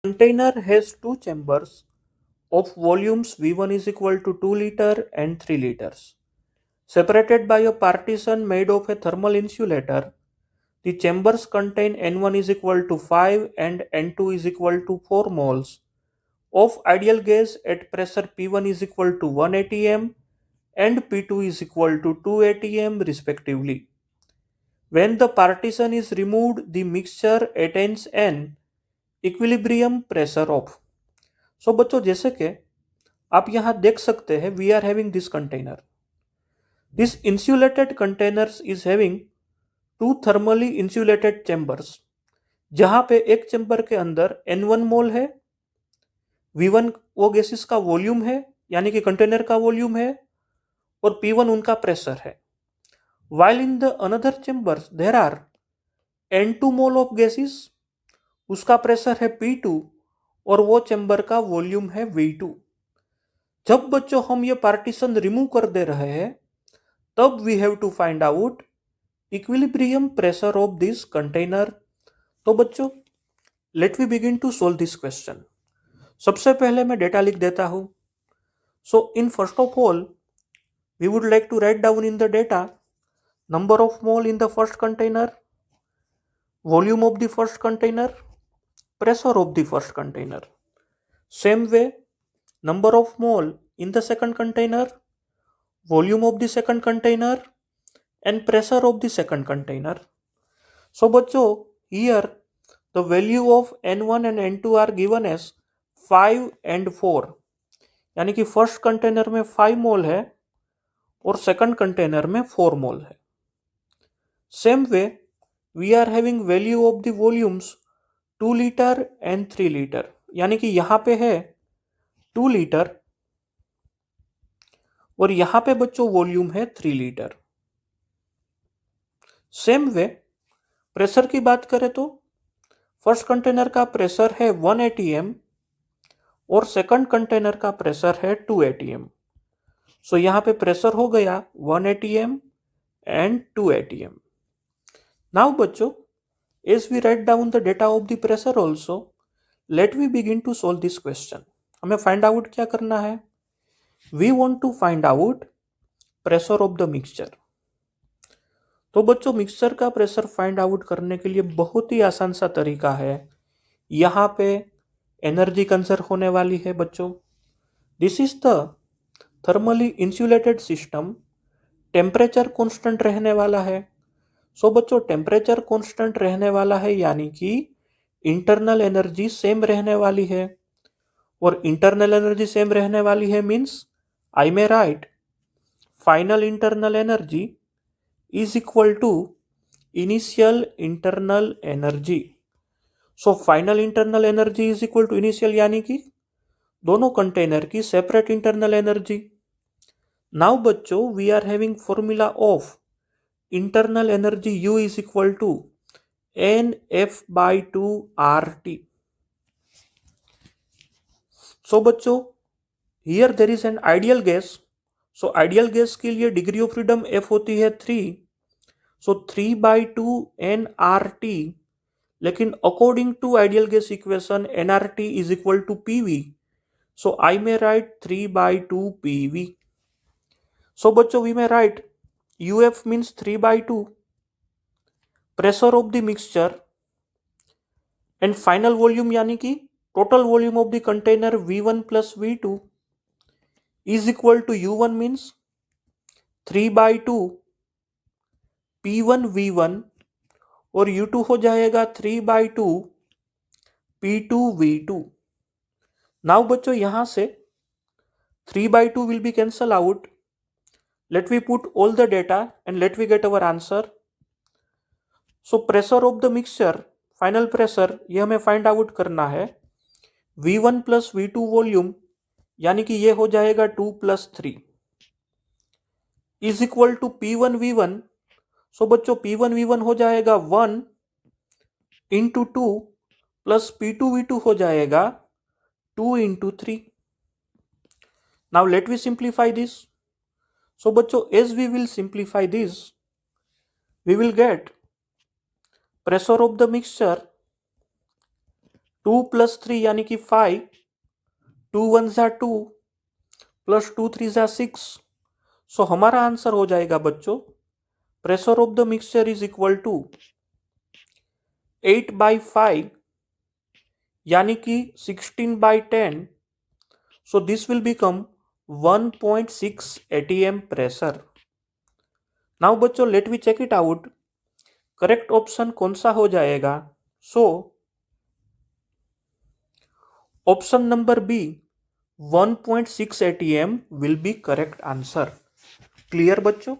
Container has two chambers of volumes V1 is equal to 2 liter and 3 liters. Separated by a partition made of a thermal insulator, the chambers contain N1 is equal to 5 and N2 is equal to 4 moles of ideal gas at pressure P1 is equal to 1 atm and P2 is equal to 2 atm respectively. When the partition is removed, the mixture attains an equilibrium pressure of. So बच्चों जैसे कि आप यहाँ देख सकते हैं we are having this container. This insulated containers is having two thermally insulated chambers, जहाँ पे एक चैम्बर के अंदर N1 मोल है, V1 वो गैसेस का वॉल्यूम है यानी कि कंटेनर का वॉल्यूम है, और P1 उनका प्रेशर है. While in the another chambers there are N2 mole of gases, उसका प्रेशर है P2 और वो चैम्बर का वॉल्यूम है V2. जब बच्चों हम ये पार्टीशन रिमूव कर दे रहे हैं तब we have to find out equilibrium pressure of this container. तो बच्चों let we begin to solve this question. सबसे पहले मैं डेटा लिख देता हूं. So in first of all we would like to write down in the data number of mole in the first container, volume of the first container, pressure of the first container. Same way, number of mole in the second container, volume of the second container and pressure of the second container. So बच्चों here the value of N1 and N2 are given as 5 and 4, यानी कि first container में 5 मोल है और second container में 4 mole है. Same way we are having value of the volumes 2 litre and 3 litre, यानी कि यहां पे है 2 लीटर और यहां पे बच्चों वॉल्यूम है 3 लीटर. सेम वे प्रेशर की बात करें तो फर्स्ट कंटेनर का प्रेशर है 1 atm और सेकंड कंटेनर का प्रेशर है 2 atm. सो यहां पे प्रेशर हो गया 1 atm एंड 2 atm. नाउ बच्चों as we write down the data of the pressure also, let we begin to solve this question. हमें find out क्या करना है? We want to find out pressure of the mixture. तो बच्चों mixture का pressure find out करने के लिए बहुत ही आसान सा तरीका है. यहाँ पे एनर्जी कंजर्व होने वाली है बच्चों. This is the thermally insulated system. Temperature constant रहने वाला है. सो बच्चों टेम्परेचर कांस्टेंट रहने वाला है यानी कि इंटरनल एनर्जी सेम रहने वाली है, और इंटरनल एनर्जी सेम रहने वाली है means I may write final internal energy is equal to initial internal energy. So final internal energy is equal to initial यानी कि दोनों कंटेनर की सेपरेट इंटरनल एनर्जी. नाउ बच्चों we are having formula of internal energy U is equal to NF by 2 RT. So बच्चों here there is an ideal gas. So ideal gas के लिए degree of freedom F होती है 3. So 3 by 2 nRT. लेकिन according to ideal gas equation nRT is equal to PV. So I may write 3 by 2 PV. So बच्चों we may write UF means 3 by 2, pressure of the mixture and final volume यानी कि total volume of the container V1 plus V2 is equal to U1 means 3 by 2 P1 V1 और U2 हो जाएगा 3 by 2 P2 V2. Now बच्चों यहां से 3 by 2 will be cancel out. Let we put all the data and let we get our answer. So pressure of the mixture, final pressure ये हमें find out करना है. V1 plus V2 volume यानी कि ये हो जाएगा 2 plus 3 is equal to P1 V1. So बच्चों P1 V1 हो जाएगा 1 into 2 plus P2 V2 हो जाएगा 2 into 3. Now let we simplify this. So बच्चों as we will simplify this, we will get pressure of the mixture 2 + 3 यानी कि 5, 2 1 ज़ा 2 plus 2 3 ज़ा 6। सो हमारा आंसर हो जाएगा बच्चों, pressure of the mixture is equal to 8/5 यानी कि 16/10। So this will become 1.6 atm pressure. Now बच्चों let we check it out, correct option कौन सा हो जाएगा? So option number B 1.6 atm will be correct answer. Clear बच्चों?